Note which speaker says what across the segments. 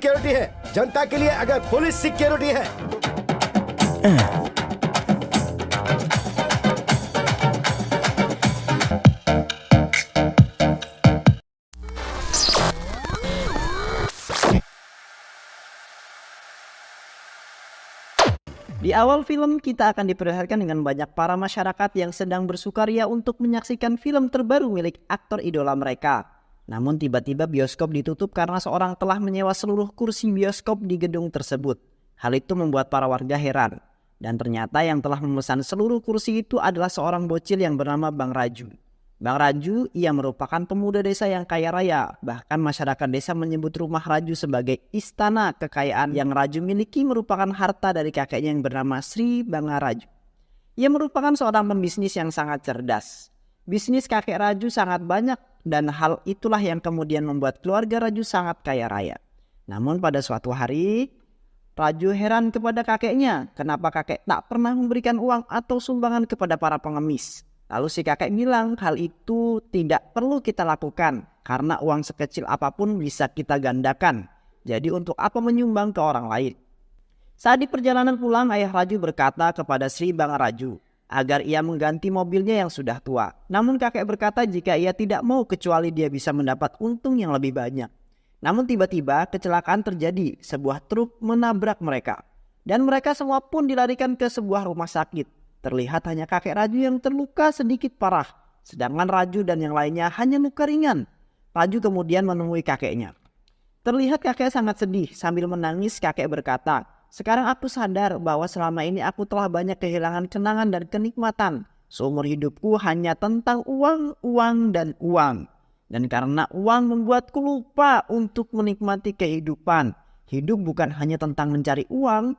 Speaker 1: सिक्योरिटी है, जनता के लिए अगर पुलिस सिक्योरिटी है।
Speaker 2: Di awal film kita akan diperlihatkan dengan banyak para masyarakat yang sedang bersukaria untuk menyaksikan film terbaru milik aktor idola mereka. Namun tiba-tiba bioskop ditutup karena seorang telah menyewa seluruh kursi bioskop di gedung tersebut. Hal itu membuat para warga heran. Dan ternyata yang telah memesan seluruh kursi itu adalah seorang bocil yang bernama Bang Raju. Bang Raju, ia merupakan pemuda desa yang kaya raya. Bahkan masyarakat desa menyebut rumah Raju sebagai istana kekayaan yang Raju miliki merupakan harta dari kakeknya yang bernama Sri Bangaraju. Ia merupakan seorang pembisnis yang sangat cerdas. Bisnis kakek Raju sangat banyak dan hal itulah yang kemudian membuat keluarga Raju sangat kaya raya. Namun pada suatu hari, Raju heran kepada kakeknya kenapa kakek tak pernah memberikan uang atau sumbangan kepada para pengemis. Lalu si kakek bilang hal itu tidak perlu kita lakukan karena uang sekecil apapun bisa kita gandakan. Jadi untuk apa menyumbang ke orang lain? Saat di perjalanan pulang, ayah Raju berkata kepada Sri Bangaraju agar ia mengganti mobilnya yang sudah tua. Namun kakek berkata jika ia tidak mau kecuali dia bisa mendapat untung yang lebih banyak. Namun tiba-tiba kecelakaan terjadi, sebuah truk menabrak mereka. Dan mereka semua pun dilarikan ke sebuah rumah sakit. Terlihat hanya kakek Raju yang terluka sedikit parah, sedangkan Raju dan yang lainnya hanya luka ringan. Raju kemudian menemui kakeknya. Terlihat kakek sangat sedih, sambil menangis kakek berkata, "Sekarang aku sadar bahwa selama ini aku telah banyak kehilangan kenangan dan kenikmatan. Seumur hidupku hanya tentang uang, uang, dan uang. Dan karena uang membuatku lupa untuk menikmati kehidupan. Hidup bukan hanya tentang mencari uang,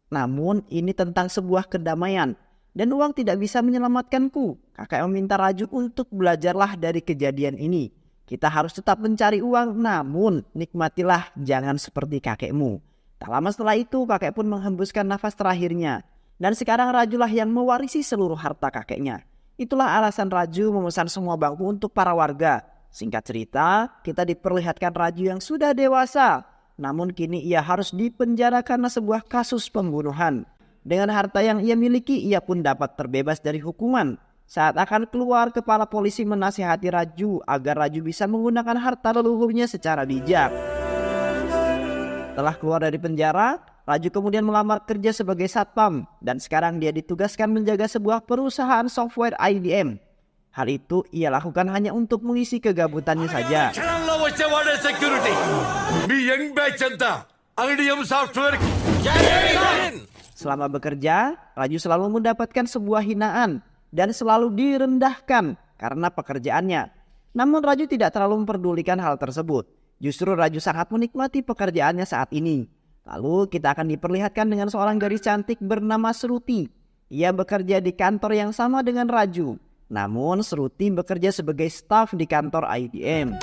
Speaker 2: namun ini tentang sebuah kedamaian. Dan uang tidak bisa menyelamatkanku." Kakek meminta Raju untuk belajarlah dari kejadian ini. Kita harus tetap mencari uang, namun nikmatilah, jangan seperti kakekmu. Tak lama setelah itu kakek pun menghembuskan nafas terakhirnya. Dan sekarang Rajulah yang mewarisi seluruh harta kakeknya. Itulah alasan Raju memesan semua bangku untuk para warga. Singkat cerita, kita diperlihatkan Raju yang sudah dewasa. Namun kini ia harus dipenjara karena sebuah kasus pembunuhan. Dengan harta yang ia miliki, ia pun dapat terbebas dari hukuman. Saat akan keluar, kepala polisi menasihati Raju agar Raju bisa menggunakan harta leluhurnya secara bijak. Setelah keluar dari penjara, Raju kemudian melamar kerja sebagai satpam. Dan sekarang dia ditugaskan menjaga sebuah perusahaan software IBM. Hal itu ia lakukan hanya untuk mengisi kegabutannya saja. Selama bekerja, Raju selalu mendapatkan sebuah hinaan dan selalu direndahkan karena pekerjaannya. Namun Raju tidak terlalu memperdulikan hal tersebut. Justru Raju sangat menikmati pekerjaannya saat ini. Lalu kita akan diperlihatkan dengan seorang gadis cantik bernama Sruti. Ia bekerja di kantor yang sama dengan Raju. Namun Sruti bekerja sebagai staf di kantor IBM.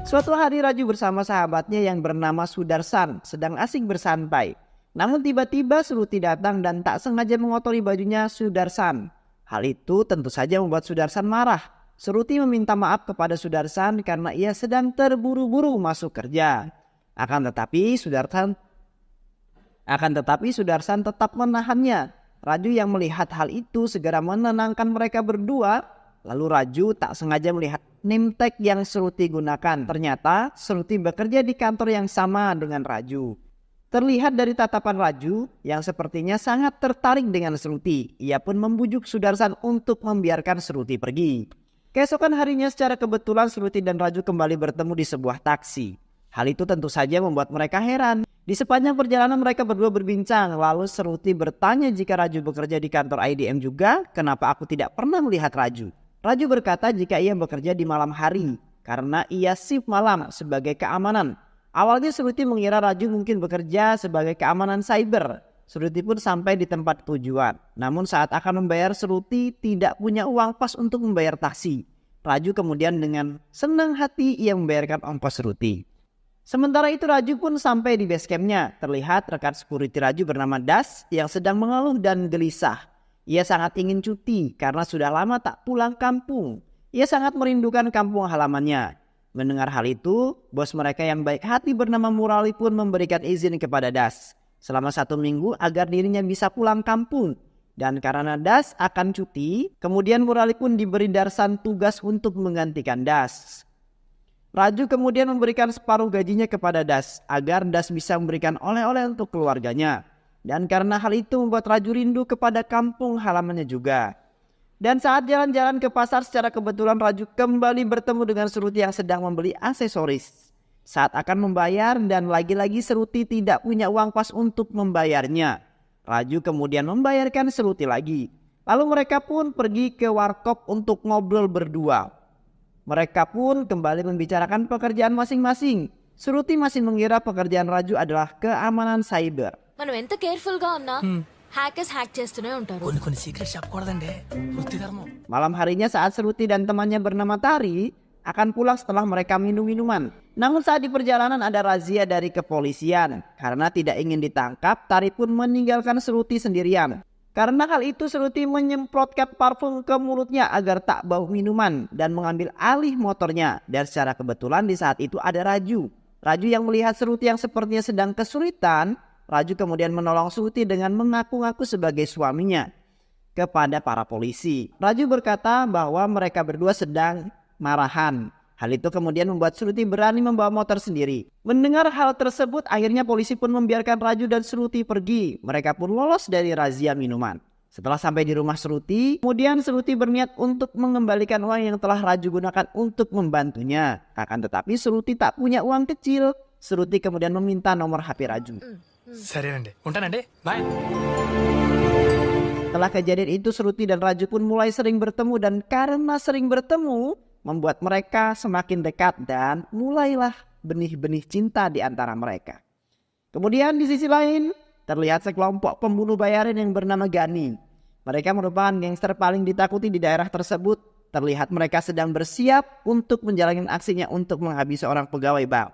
Speaker 2: Suatu hari Raju bersama sahabatnya yang bernama Sudarsan sedang asik bersantai. Namun tiba-tiba Sruti datang dan tak sengaja mengotori bajunya Sudarsan. Hal itu tentu saja membuat Sudarsan marah. Sruti meminta maaf kepada Sudarsan karena ia sedang terburu-buru masuk kerja. Akan tetapi Sudarsan tetap menahannya. Raju yang melihat hal itu segera menenangkan mereka berdua. Lalu Raju tak sengaja melihat name tag yang Sruti gunakan. Ternyata Sruti bekerja di kantor yang sama dengan Raju. Terlihat dari tatapan Raju yang sepertinya sangat tertarik dengan Sruti. Ia pun membujuk Sudarsan untuk membiarkan Sruti pergi. Keesokan harinya secara kebetulan Sruti dan Raju kembali bertemu di sebuah taksi. Hal itu tentu saja membuat mereka heran. Di sepanjang perjalanan mereka berdua berbincang. Lalu Sruti bertanya jika Raju bekerja di kantor IBM juga, kenapa aku tidak pernah melihat Raju. Raju berkata jika ia bekerja di malam hari karena ia shift malam sebagai keamanan. Awalnya Sruti mengira Raju mungkin bekerja sebagai keamanan cyber. Sruti pun sampai di tempat tujuan. Namun saat akan membayar, Sruti tidak punya uang pas untuk membayar taksi. Raju kemudian dengan senang hati ia membayarkan ongkos Sruti. Sementara itu Raju pun sampai di base campnya. Terlihat rekan security Raju bernama Das yang sedang mengeluh dan gelisah. Ia sangat ingin cuti karena sudah lama tak pulang kampung. Ia sangat merindukan kampung halamannya. Mendengar hal itu, bos mereka yang baik hati bernama Murali pun memberikan izin kepada Das selama 1 minggu agar dirinya bisa pulang kampung. Dan karena Das akan cuti, kemudian Murali pun diberi Darsan tugas untuk menggantikan Das. Raju kemudian memberikan separuh gajinya kepada Das agar Das bisa memberikan oleh-oleh untuk keluarganya. Dan karena hal itu membuat Raju rindu kepada kampung halamannya juga. Dan saat jalan-jalan ke pasar secara kebetulan Raju kembali bertemu dengan Seruti yang sedang membeli aksesoris. Saat akan membayar dan lagi-lagi Seruti tidak punya uang pas untuk membayarnya. Raju kemudian membayarkan Seruti lagi. Lalu mereka pun pergi ke warkop untuk ngobrol berdua. Mereka pun kembali membicarakan pekerjaan masing-masing. Seruti masih mengira pekerjaan Raju adalah keamanan cyber.
Speaker 3: మనం ఎంత కేర్ఫుల్ గా ఉన్నా hackers hack చేస్తూనే ఉంటారు.
Speaker 4: కొన్ని సీక్రెట్స్ చెప్పకూడదండి వృత్తి ధర్మం.
Speaker 2: Malam harinya saat Seruti dan temannya bernama Tari akan pulang setelah mereka minum minuman. Namun saat di perjalanan ada razia dari kepolisian. Karena tidak ingin ditangkap, Tari pun meninggalkan Seruti sendirian. Karena hal itu Seruti menyemprotkan parfum ke mulutnya agar tak bau minuman dan mengambil alih motornya. Dan secara kebetulan di saat itu ada Raju. Raju yang melihat Seruti yang sepertinya sedang kesulitan, Raju kemudian menolong Seruti dengan mengaku-ngaku sebagai suaminya kepada para polisi. Raju berkata bahwa mereka berdua sedang marahan. Hal itu kemudian membuat Seruti berani membawa motor sendiri. Mendengar hal tersebut, akhirnya polisi pun membiarkan Raju dan Seruti pergi. Mereka pun lolos dari razia minuman. Setelah sampai di rumah Seruti, kemudian Seruti berniat untuk mengembalikan uang yang telah Raju gunakan untuk membantunya. Akan tetapi Seruti tak punya uang kecil. Seruti kemudian meminta nomor HP Raju.
Speaker 4: సరేనండి ఉంటానండి bye.
Speaker 2: Setelah kejadian itu Seruti dan Raju pun mulai sering bertemu dan karena sering bertemu membuat mereka semakin dekat dan mulailah benih-benih cinta di antara mereka. Kemudian di sisi lain terlihat sekelompok pembunuh bayaran yang bernama Gani. Mereka merupakan gangster paling ditakuti di daerah tersebut. Terlihat mereka sedang bersiap untuk menjalankan aksinya untuk menghabisi seorang pegawai bank.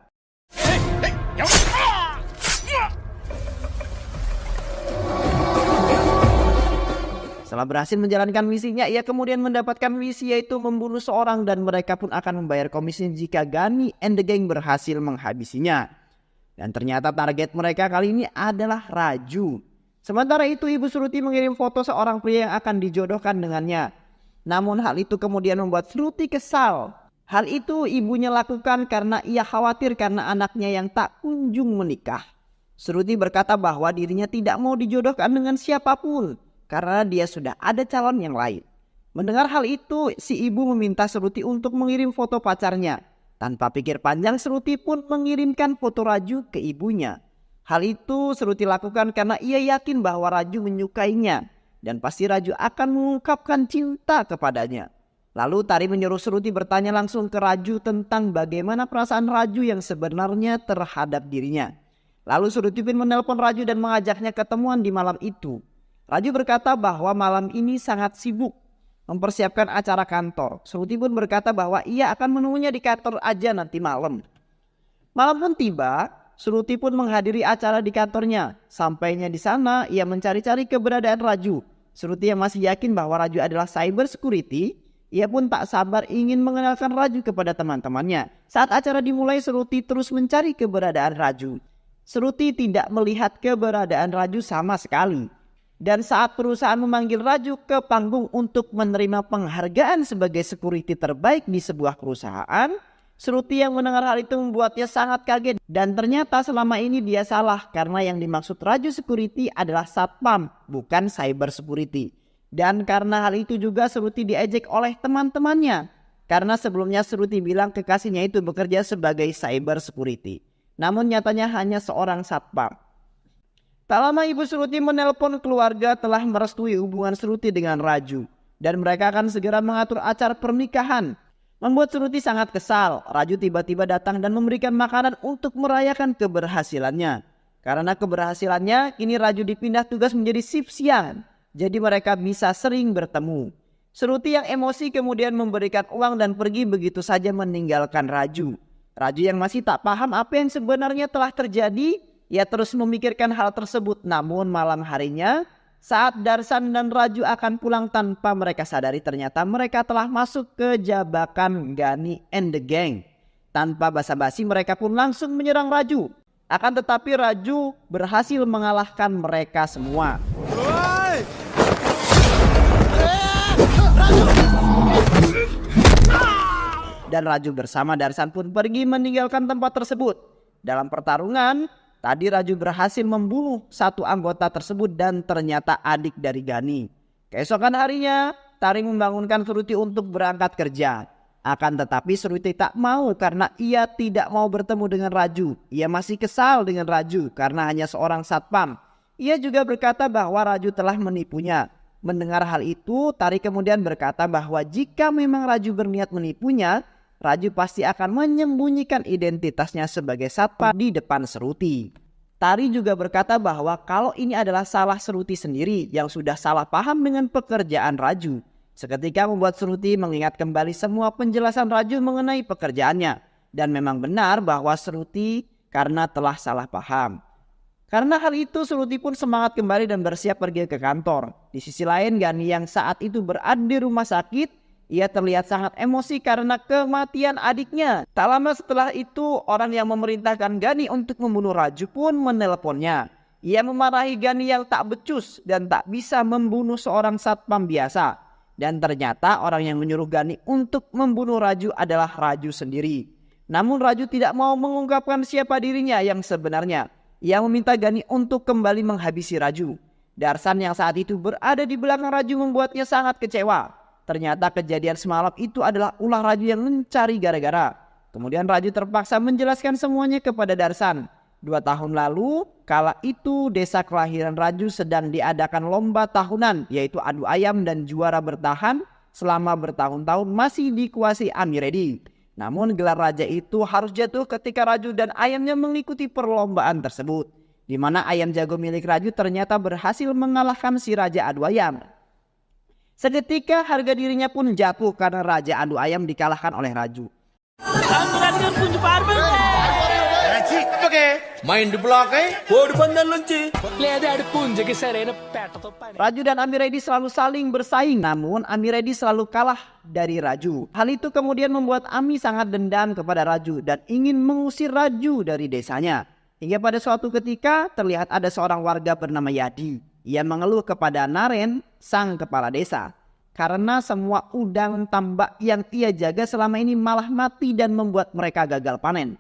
Speaker 2: Setelah berhasil menjalankan misinya, ia kemudian mendapatkan misi yaitu membunuh seorang dan mereka pun akan membayar komisi jika Gani and the gang berhasil menghabisinya. Dan ternyata target mereka kali ini adalah Raju. Sementara itu Ibu Seruti mengirim foto seorang pria yang akan dijodohkan dengannya. Namun hal itu kemudian membuat Seruti kesal. Hal itu ibunya lakukan karena ia khawatir karena anaknya yang tak kunjung menikah. Seruti berkata bahwa dirinya tidak mau dijodohkan dengan siapapun karena dia sudah ada calon yang lain. Mendengar hal itu, si ibu meminta Seruti untuk mengirim foto pacarnya. Tanpa pikir panjang, Seruti pun mengirimkan foto Raju ke ibunya. Hal itu Seruti lakukan karena ia yakin bahwa Raju menyukainya. Dan pasti Raju akan mengungkapkan cinta kepadanya. Lalu Tari menyuruh Seruti bertanya langsung ke Raju tentang bagaimana perasaan Raju yang sebenarnya terhadap dirinya. Lalu Seruti pun menelpon Raju dan mengajaknya ketemuan di malam itu. Raju berkata bahwa malam ini sangat sibuk mempersiapkan acara kantor. Seruti pun berkata bahwa ia akan menemuinya di kantor aja nanti malam. Malam pun tiba, Seruti pun menghadiri acara di kantornya. Sampainya di sana, ia mencari-cari keberadaan Raju. Seruti yang masih yakin bahwa Raju adalah cyber security, ia pun tak sabar ingin mengenalkan Raju kepada teman-temannya. Saat acara dimulai, Seruti terus mencari keberadaan Raju. Seruti tidak melihat keberadaan Raju sama sekali. Dan saat perusahaan memanggil Raju ke panggung untuk menerima penghargaan sebagai security terbaik di sebuah perusahaan, Seruti yang mendengar hal itu membuatnya sangat kaget. Dan ternyata selama ini dia salah karena yang dimaksud Raju security adalah satpam, bukan cyber security. Dan karena hal itu juga Seruti diejek oleh teman-temannya. Karena sebelumnya Seruti bilang kekasihnya itu bekerja sebagai cyber security. Namun nyatanya hanya seorang satpam. Tak lama Ibu Seruti menelpon keluarga telah merestui hubungan Seruti dengan Raju. Dan mereka akan segera mengatur acara pernikahan. Membuat Seruti sangat kesal. Raju tiba-tiba datang dan memberikan makanan untuk merayakan keberhasilannya. Karena keberhasilannya, kini Raju dipindah tugas menjadi shift siang. Jadi mereka bisa sering bertemu. Seruti yang emosi kemudian memberikan uang dan pergi begitu saja meninggalkan Raju. Raju yang masih tak paham apa yang sebenarnya telah terjadi, ia terus memikirkan hal tersebut. Namun malam harinya saat Darsan dan Raju akan pulang tanpa mereka sadari ternyata mereka telah masuk ke jebakan Gani and the gang. Tanpa basa-basi mereka pun langsung menyerang Raju. Akan tetapi Raju berhasil mengalahkan mereka semua. Dan Raju bersama Darsan pun pergi meninggalkan tempat tersebut. Dalam pertarungan, tadi Raju berhasil membunuh satu anggota tersebut dan ternyata adik dari Gani. Keesokan harinya, Taring membangunkan Suruti untuk berangkat kerja. Akan tetapi Suruti tak mau karena ia tidak mau bertemu dengan Raju. Ia masih kesal dengan Raju karena hanya seorang satpam. Ia juga berkata bahwa Raju telah menipunya. Mendengar hal itu, Tari kemudian berkata bahwa jika memang Raju berniat menipunya, Raju pasti akan menyembunyikan identitasnya sebagai satpam di depan Suruti. Tari juga berkata bahwa kalau ini adalah salah Suruti sendiri yang sudah salah paham dengan pekerjaan Raju. Seketika membuat Suruti mengingat kembali semua penjelasan Raju mengenai pekerjaannya. Dan memang benar bahwa Suruti karena telah salah paham. Karena hal itu Suruti pun semangat kembali dan bersiap pergi ke kantor. Di sisi lain Gani yang saat itu berada di rumah sakit, ia terlihat sangat emosi karena kematian adiknya. Tak lama setelah itu orang yang memerintahkan Gani untuk membunuh Raju pun menelponnya. Ia memarahi Gani yang tak becus dan tak bisa membunuh seorang satpam biasa. Dan ternyata orang yang menyuruh Gani untuk membunuh Raju adalah Raju sendiri. Namun Raju tidak mau mengungkapkan siapa dirinya yang sebenarnya. Ia meminta Gani untuk kembali menghabisi Raju. Darsan yang saat itu berada di belakang Raju membuatnya sangat kecewa. Ternyata kejadian semalam itu adalah ulah Raju yang mencari gara-gara. Kemudian Raju terpaksa menjelaskan semuanya kepada Darsan. 2 tahun lalu, kala itu desa kelahiran Raju sedang diadakan lomba tahunan, yaitu adu ayam dan juara bertahan selama bertahun-tahun masih dikuasai Amiredi. Namun gelar raja itu harus jatuh ketika Raju dan ayamnya mengikuti perlombaan tersebut. Di mana ayam jago milik Raju ternyata berhasil mengalahkan si raja adu ayam. Seketika harga dirinya pun jatuh karena raja adu ayam dikalahkan oleh Raju.
Speaker 5: Main di belakang, di depan lunci.
Speaker 4: లేదా ఆడి పుంజకి సరైన పెట్టతో పని.
Speaker 2: Raju dan Amiredi selalu saling bersaing, namun Amiredi selalu kalah dari Raju. Hal itu kemudian membuat Ami sangat dendam kepada Raju dan ingin mengusir Raju dari desanya. Hingga pada suatu ketika terlihat ada seorang warga bernama Yadi. Ia mengeluh kepada Naren, sang kepala desa. Karena semua udang tambak yang ia jaga selama ini malah mati dan membuat mereka gagal panen.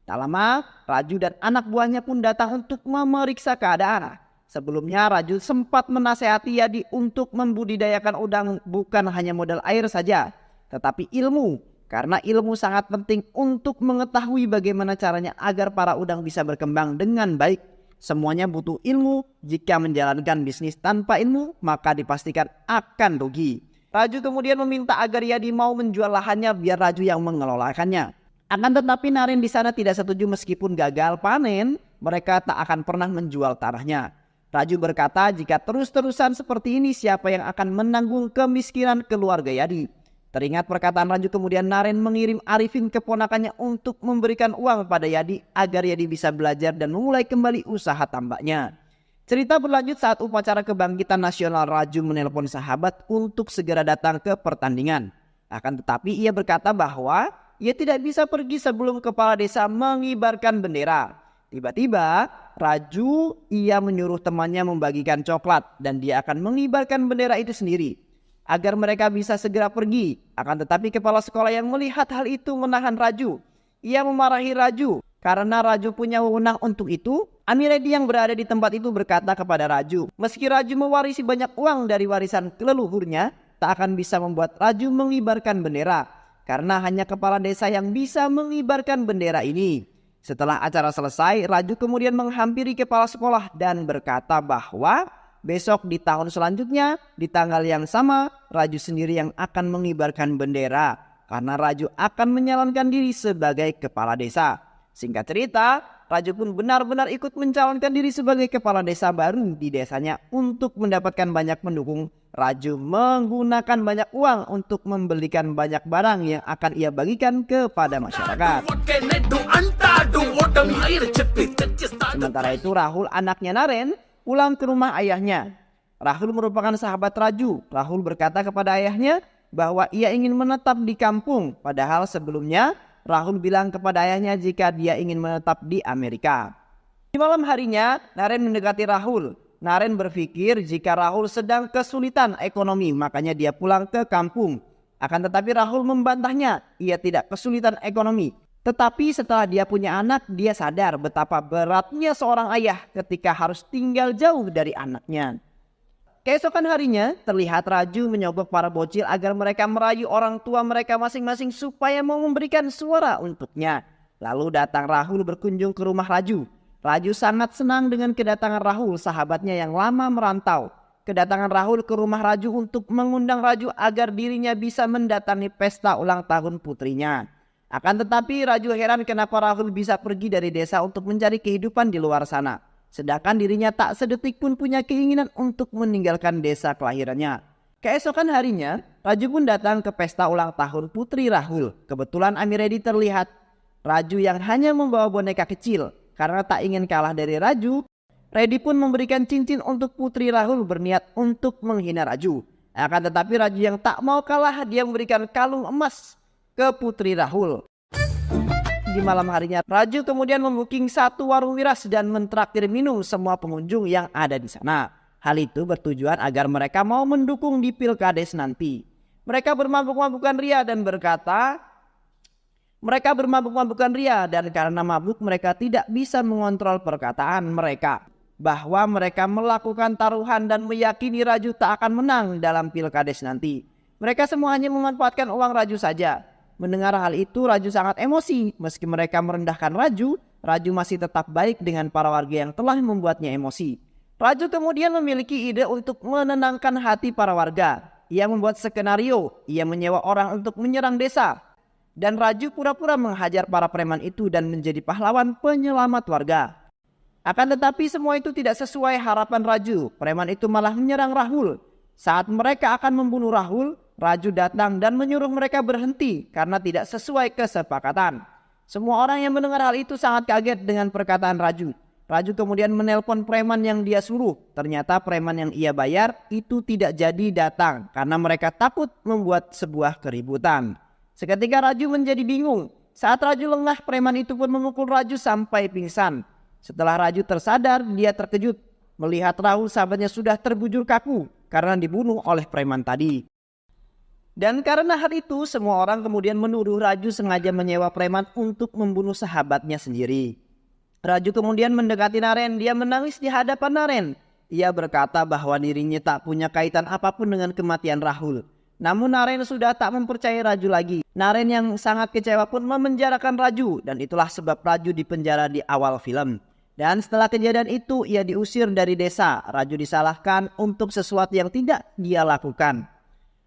Speaker 2: Tak lama, Raju dan anak buahnya pun datang untuk memeriksa keadaan. Sebelumnya Raju sempat menasehati Yadi untuk membudidayakan udang bukan hanya modal air saja, tetapi ilmu. Karena ilmu sangat penting untuk mengetahui bagaimana caranya agar para udang bisa berkembang dengan baik. Semuanya butuh ilmu, jika menjalankan bisnis tanpa ilmu maka dipastikan akan rugi. Raju kemudian meminta agar Yadi mau menjual lahannya biar Raju yang mengelolakannya. Akan tetapi Naren di sana tidak setuju meskipun gagal panen, mereka tak akan pernah menjual tanahnya. Raju berkata jika terus-terusan seperti ini siapa yang akan menanggung kemiskinan keluarga Yadi. Teringat perkataan Raju kemudian Naren mengirim Arifin keponakannya untuk memberikan uang pada Yadi agar Yadi bisa belajar dan memulai kembali usaha tambaknya. Cerita berlanjut saat upacara kebangkitan nasional Raju menelpon sahabat untuk segera datang ke pertandingan. Akan tetapi ia berkata bahwa ia tidak bisa pergi sebelum kepala desa mengibarkan bendera. Tiba-tiba Raju ia menyuruh temannya membagikan coklat dan dia akan mengibarkan bendera itu sendiri agar mereka bisa segera pergi. Akan tetapi kepala sekolah yang melihat hal itu menahan Raju. Ia memarahi Raju karena Raju punya wewenang untuk itu. Amiredi yang berada di tempat itu berkata kepada Raju, meski Raju mewarisi banyak uang dari warisan leluhurnya, tak akan bisa membuat Raju mengibarkan bendera. Karena hanya kepala desa yang bisa mengibarkan bendera ini. Setelah acara selesai, Raju kemudian menghampiri kepala sekolah dan berkata bahwa besok di tahun selanjutnya, di tanggal yang sama, Raju sendiri yang akan mengibarkan bendera. Karena Raju akan menyalonkan diri sebagai kepala desa. Singkat cerita, Raju pun benar-benar ikut mencalonkan diri sebagai kepala desa baru di desanya untuk mendapatkan banyak pendukung. Raju menggunakan banyak uang untuk membelikan banyak barang yang akan ia bagikan kepada masyarakat. Sementara itu Rahul anaknya Naren pulang ke rumah ayahnya. Rahul merupakan sahabat Raju. Rahul berkata kepada ayahnya bahwa ia ingin menetap di kampung. Padahal sebelumnya Rahul bilang kepada ayahnya jika dia ingin menetap di Amerika. Di malam harinya, Naren mendekati Rahul. Naren berpikir jika Rahul sedang kesulitan ekonomi, makanya dia pulang ke kampung. Akan tetapi Rahul membantahnya, ia tidak kesulitan ekonomi. Tetapi setelah dia punya anak, dia sadar betapa beratnya seorang ayah ketika harus tinggal jauh dari anaknya. Keesokan harinya, terlihat Raju menyogok para bocil agar mereka merayu orang tua mereka masing-masing supaya mau memberikan suara untuknya. Lalu datang Rahul berkunjung ke rumah Raju. Raju sangat senang dengan kedatangan Rahul, sahabatnya yang lama merantau. Kedatangan Rahul ke rumah Raju untuk mengundang Raju agar dirinya bisa mendatangi pesta ulang tahun putrinya. Akan tetapi Raju heran kenapa Rahul bisa pergi dari desa untuk mencari kehidupan di luar sana. Sedangkan dirinya tak sedetik pun punya keinginan untuk meninggalkan desa kelahirannya. Keesokan harinya, Raju pun datang ke pesta ulang tahun putri Rahul. Kebetulan Amiredi terlihat Raju yang hanya membawa boneka kecil. Karena tak ingin kalah dari Raju, Reddy pun memberikan cincin untuk putri Rahul berniat untuk menghina Raju. Akan tetapi Raju yang tak mau kalah, dia memberikan kalung emas ke putri Rahul. Di malam harinya, Raju kemudian membooking satu warung miras dan mentraktir minum semua pengunjung yang ada di sana. Hal itu bertujuan agar mereka mau mendukung di Pilkades nanti. Mereka bermabuk-mabukan ria dan berkata, dan karena mabuk mereka tidak bisa mengontrol perkataan mereka. Bahwa mereka melakukan taruhan dan meyakini Raju tak akan menang dalam Pilkades nanti. Mereka semua hanya memanfaatkan uang Raju saja. Mendengar hal itu Raju sangat emosi. Meski mereka merendahkan Raju, Raju masih tetap baik dengan para warga yang telah membuatnya emosi. Raju kemudian memiliki ide untuk menenangkan hati para warga. Ia membuat skenario, ia menyewa orang untuk menyerang desa. Dan Raju pura-pura menghajar para preman itu dan menjadi pahlawan penyelamat warga. Akan tetapi semua itu tidak sesuai harapan Raju. Preman itu malah menyerang Rahul. Saat mereka akan membunuh Rahul, Raju datang dan menyuruh mereka berhenti karena tidak sesuai kesepakatan. Semua orang yang mendengar hal itu sangat kaget dengan perkataan Raju. Raju kemudian menelpon preman yang dia suruh. Ternyata preman yang ia bayar itu tidak jadi datang karena mereka takut membuat sebuah keributan. Seketika Raju menjadi bingung. Saat Raju lengah, preman itu pun memukul Raju sampai pingsan. Setelah Raju tersadar, dia terkejut melihat Rahul sahabatnya sudah terbujur kaku karena dibunuh oleh preman tadi. Dan karena hal itu, semua orang kemudian menuduh Raju sengaja menyewa preman untuk membunuh sahabatnya sendiri. Raju kemudian mendekati Naren, dia menangis di hadapan Naren. Ia berkata bahwa dirinya tak punya kaitan apapun dengan kematian Rahul. Namun Naren sudah tak mempercayai Raju lagi. Naren yang sangat kecewa pun memenjarakan Raju, dan itulah sebab Raju dipenjara di awal film. Dan setelah kejadian itu, ia diusir dari desa. Raju disalahkan untuk sesuatu yang tidak dia lakukan.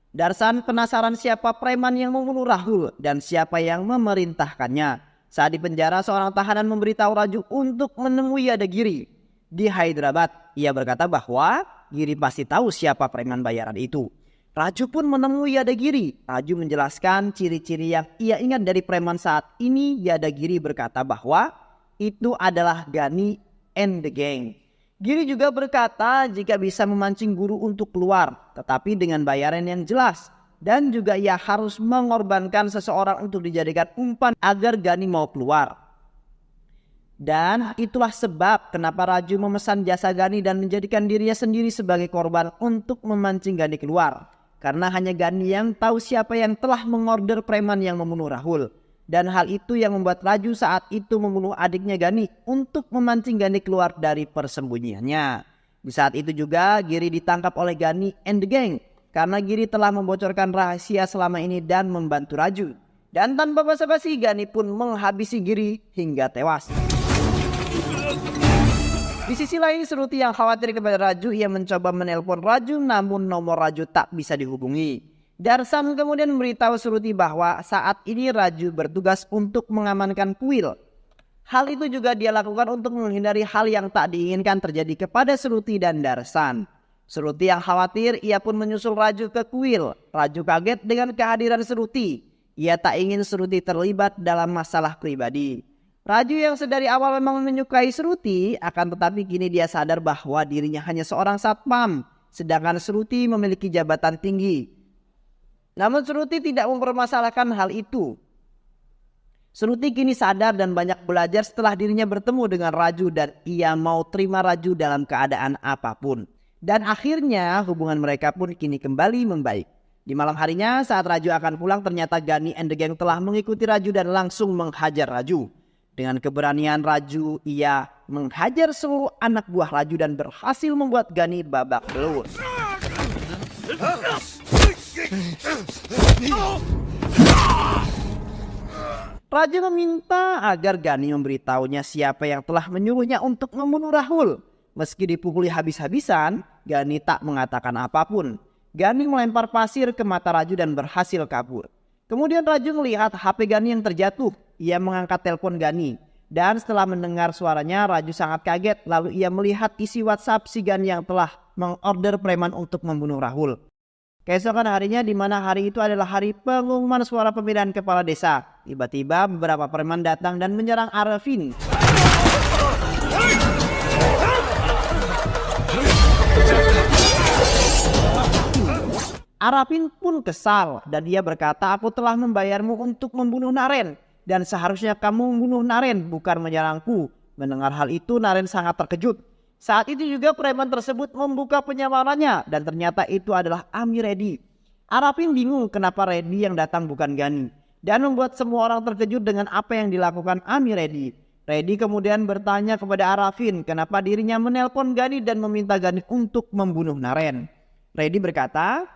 Speaker 2: Darsan penasaran siapa preman yang membunuh Rahul dan siapa yang memerintahkannya. Saat di penjara, seorang tahanan memberitahu Raju untuk menemui Yadagiri di Hyderabad. Ia berkata bahwa Giri pasti tahu siapa preman bayaran itu. Raju pun menemui Yadagiri. Raju menjelaskan ciri-ciri yang ia ingat dari preman saat ini. Yadagiri berkata bahwa itu adalah Gani and the gang. Giri juga berkata jika bisa memancing guru untuk keluar, tetapi dengan bayaran yang jelas. Dan juga ia harus mengorbankan seseorang untuk dijadikan umpan agar Gani mau keluar. Dan itulah sebab kenapa Raju memesan jasa Gani dan menjadikan dirinya sendiri sebagai korban untuk memancing Gani keluar. Karena hanya Gani yang tahu siapa yang telah mengorder preman yang membunuh Rahul. Dan hal itu yang membuat Raju saat itu membunuh adiknya Gani untuk memancing Gani keluar dari persembunyiannya. Di saat itu juga Giri ditangkap oleh Gani and the gang karena Giri telah membocorkan rahasia selama ini dan membantu Raju. Dan tanpa basa-basi Gani pun menghabisi Giri hingga tewas. Di sisi lain, Sruti yang khawatir kepada Raju, ia mencoba menelpon Raju namun nomor Raju tak bisa dihubungi. Darsan kemudian memberitahu Sruti bahwa saat ini Raju bertugas untuk mengamankan kuil. Hal itu juga dia lakukan untuk menghindari hal yang tak diinginkan terjadi kepada Sruti dan Darsan. Sruti yang khawatir, ia pun menyusul Raju ke kuil. Raju kaget dengan kehadiran Sruti. Ia tak ingin Sruti terlibat dalam masalah pribadi. Raju yang sedari awal memang menyukai Sruti, akan tetapi kini dia sadar bahwa dirinya hanya seorang satpam, sedangkan Sruti memiliki jabatan tinggi. Namun Sruti tidak mempermasalahkan hal itu. Seruti kini sadar dan banyak belajar setelah dirinya bertemu dengan Raju dan ia mau terima Raju dalam keadaan apapun. Dan akhirnya hubungan mereka pun kini kembali membaik. Di malam harinya saat Raju akan pulang ternyata Gani and the gang telah mengikuti Raju dan langsung menghajar Raju. Dengan keberanian Raju ia menghajar seluruh anak buah Raju dan berhasil membuat Gani babak belur. Raju meminta agar Gani memberitahunya siapa yang telah menyuruhnya untuk membunuh Rahul. Meski dipukuli habis-habisan, Gani tak mengatakan apapun. Gani melempar pasir ke mata Raju dan berhasil kabur. Kemudian Raju melihat HP Gani yang terjatuh. Ia mengangkat telepon Gani. Dan setelah mendengar suaranya, Raju sangat kaget. Lalu ia melihat isi WhatsApp si Gani yang telah mengorder preman untuk membunuh Rahul. Keesokan harinya di mana hari itu adalah hari pengumuman suara pemilihan kepala desa. Tiba-tiba beberapa preman datang dan menyerang Arifin. Arifin pun kesal dan dia berkata, "Aku telah membayarmu untuk membunuh Naren. Dan seharusnya kamu membunuh Naren bukan menyerangku." Mendengar hal itu Naren sangat terkejut. Saat itu juga preman tersebut membuka penyamarannya dan ternyata itu adalah Ami Reddy. Arifin bingung kenapa Reddy yang datang bukan Gani dan membuat semua orang terkejut dengan apa yang dilakukan Ami Reddy. Reddy kemudian bertanya kepada Arifin kenapa dirinya menelpon Gani dan meminta Gani untuk membunuh Naren. Reddy berkata,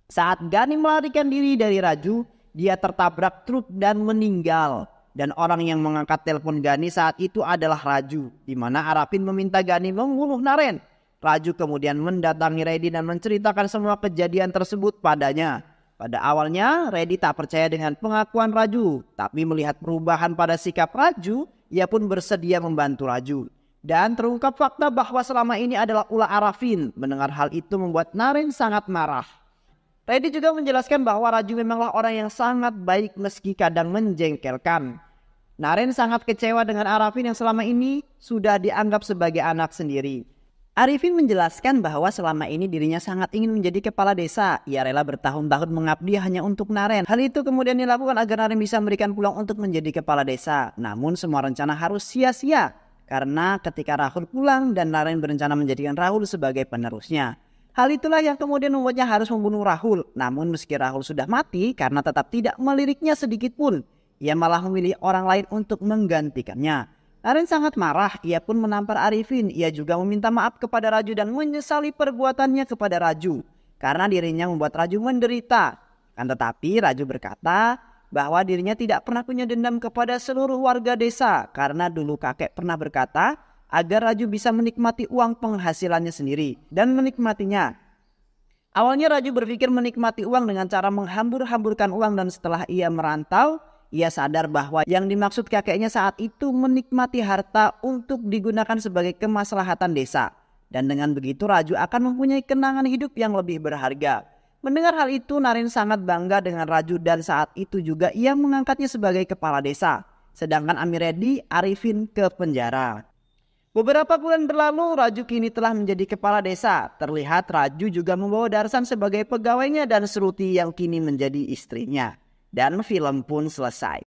Speaker 2: saat Gani melarikan diri dari Raju, dia tertabrak truk dan meninggal. Dan orang yang mengangkat telepon Gani saat itu adalah Raju, di mana Arifin meminta Gani membunuh Naren. Raju kemudian mendatangi Reddy dan menceritakan semua kejadian tersebut padanya. Pada awalnya Reddy tak percaya dengan pengakuan Raju, tapi melihat perubahan pada sikap Raju, ia pun bersedia membantu Raju. Dan terungkap fakta bahwa selama ini adalah ulah Arifin. Mendengar hal itu membuat Naren sangat marah. Reddy juga menjelaskan bahwa Raju memanglah orang yang sangat baik meski kadang menjengkelkan. Naren sangat kecewa dengan Arifin yang selama ini sudah dianggap sebagai anak sendiri. Arifin menjelaskan bahwa selama ini dirinya sangat ingin menjadi kepala desa. Ia rela bertahun-tahun mengabdi hanya untuk Naren. Hal itu kemudian dilakukan agar Naren bisa memberikan peluang untuk menjadi kepala desa. Namun semua rencana harus sia-sia karena ketika Rahul pulang dan Naren berencana menjadikan Rahul sebagai penerusnya. Hal itulah yang kemudian membuatnya harus membunuh Rahul. Namun meski Rahul sudah mati karena tetap tidak meliriknya sedikit pun, ia malah memilih orang lain untuk menggantikannya. Naren sangat marah, ia pun menampar Arifin. Ia juga meminta maaf kepada Raju dan menyesali perbuatannya kepada Raju karena dirinya membuat Raju menderita. Kan tetapi Raju berkata bahwa dirinya tidak pernah punya dendam kepada seluruh warga desa karena dulu kakek pernah berkata agar Raju bisa menikmati uang penghasilannya sendiri dan menikmatinya. Awalnya Raju berpikir menikmati uang dengan cara menghambur-hamburkan uang dan setelah ia merantau, ia sadar bahwa yang dimaksud kakeknya saat itu menikmati harta untuk digunakan sebagai kemaslahatan desa. Dan dengan begitu Raju akan mempunyai kenangan hidup yang lebih berharga. Mendengar hal itu Naren sangat bangga dengan Raju dan saat itu juga ia mengangkatnya sebagai kepala desa. Sedangkan Ami Reddy, Arifin ke penjara. Beberapa bulan berlalu, Raju kini telah menjadi kepala desa. Terlihat Raju juga membawa Darsan sebagai pegawainya dan Seruti yang kini menjadi istrinya. Dan film pun selesai.